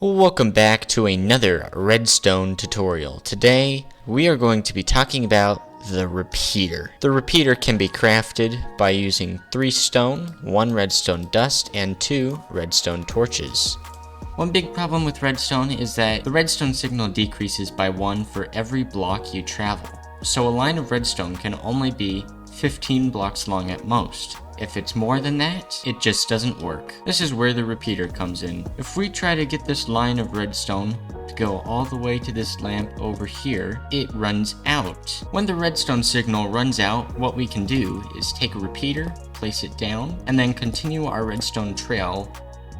Welcome back to another Redstone tutorial. Today, we are going to be talking about the repeater. The repeater can be crafted by using 3 stone, 1 redstone dust, and 2 redstone torches. One big problem with redstone is that the redstone signal decreases by 1 for every block you travel. So a line of redstone can only be 15 blocks long at most. If it's more than that, it just doesn't work. This is where the repeater comes in. If we try to get this line of redstone to go all the way to this lamp over here, it runs out. When the redstone signal runs out, what we can do is take a repeater, place it down, and then continue our redstone trail,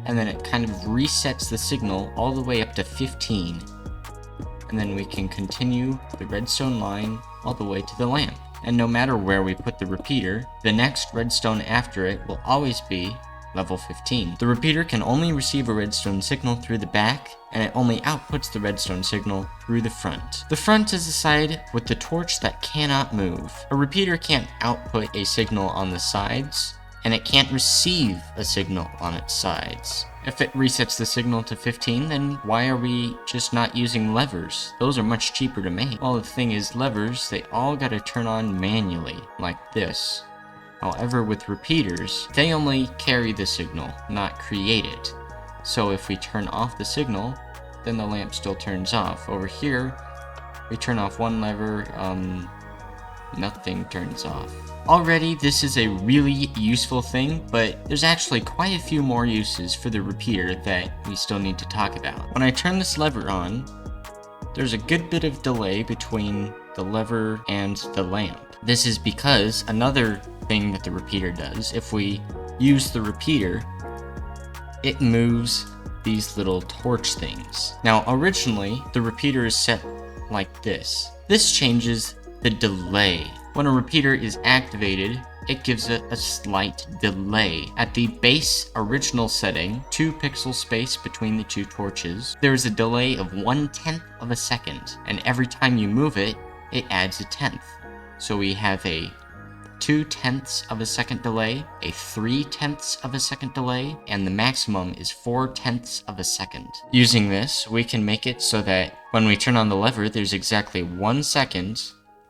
and then it kind of resets the signal all the way up to 15. And then we can continue the redstone line all the way to the lamp. And no matter where we put the repeater, the next redstone after it will always be level 15. The repeater can only receive a redstone signal through the back, and it only outputs the redstone signal through the front. The front is the side with the torch that cannot move. A repeater can't output a signal on the sides, and it can't receive a signal on its sides. If it resets the signal to 15, then why are we just not using levers? Those are much cheaper to make. Well, the thing is, levers, they all gotta turn on manually, like this. However, with repeaters, they only carry the signal, not create it. So if we turn off the signal, then the lamp still turns off. Over here, we turn off one lever, nothing turns off. Already, this is a really useful thing, but there's actually quite a few more uses for the repeater that we still need to talk about. When I turn this lever on, there's a good bit of delay between the lever and the lamp. This is because another thing that the repeater does, if we use the repeater, it moves these little torch things. Now, originally, the repeater is set like this. This changes the delay. When a repeater is activated, it gives it a slight delay. At the base original setting, 2 pixel space between the 2 torches, there is a delay of 1/10 of a second, and every time you move it, it adds a 10th. So we have a 2/10 of a second delay, a 3/10 of a second delay, and the maximum is 4/10 of a second. Using this, we can make it so that when we turn on the lever, there's exactly 1 second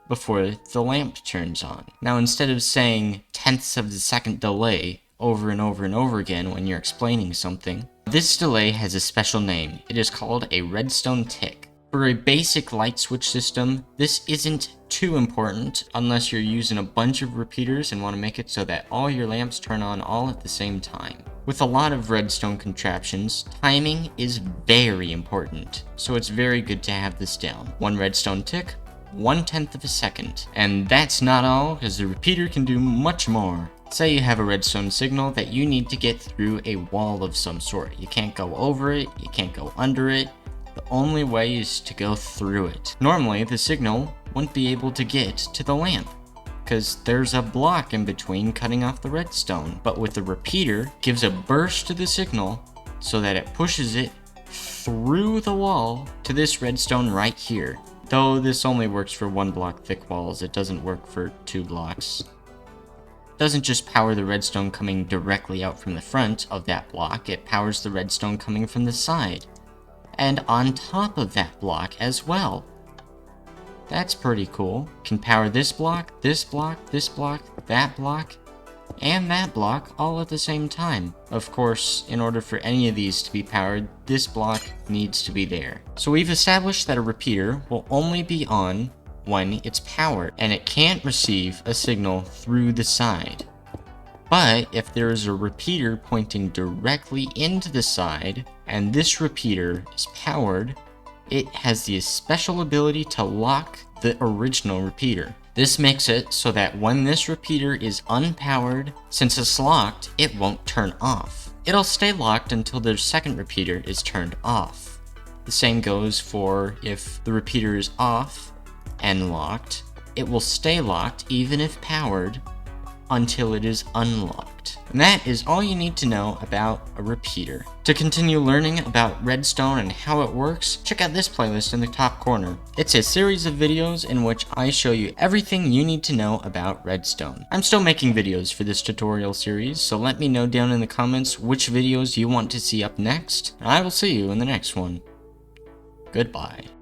before the lamp turns on. Now, instead of saying tenths of the second delay over and over and over again when you're explaining something, this delay has a special name. It is called a redstone tick. For a basic light switch system, this isn't too important unless you're using a bunch of repeaters and want to make it so that all your lamps turn on all at the same time. With a lot of redstone contraptions, timing is very important, so it's very good to have this down. 1 redstone tick, 1/10 of a second. And that's not all, because the repeater can do much more. Say you have a redstone signal that you need to get through a wall of some sort. You can't go over it, you can't go under it. The only way is to go through it. Normally, the signal wouldn't be able to get to the lamp, because there's a block in between cutting off the redstone. But with the repeater, it gives a burst to the signal so that it pushes it through the wall to this redstone right here. Though this only works for 1 block thick walls, it doesn't work for 2 blocks. It doesn't just power the redstone coming directly out from the front of that block, it powers the redstone coming from the side. And on top of that block as well. That's pretty cool. Can power this block, this block, this block, that block, and that block all at the same time. Of course, in order for any of these to be powered, this block needs to be there. So we've established that a repeater will only be on when it's powered, and it can't receive a signal through the side. But if there is a repeater pointing directly into the side, and this repeater is powered, it has the special ability to lock the original repeater. This makes it so that when this repeater is unpowered, since it's locked, it won't turn off. It'll stay locked until the second repeater is turned off. The same goes for if the repeater is off and locked, it will stay locked even if powered until it is unlocked. And that is all you need to know about a repeater. To continue learning about redstone and how it works, check out this playlist in the top corner. It's a series of videos in which I show you everything you need to know about redstone. I'm still making videos for this tutorial series, so let me know down in the comments which videos you want to see up next, and I will see you in the next one. Goodbye.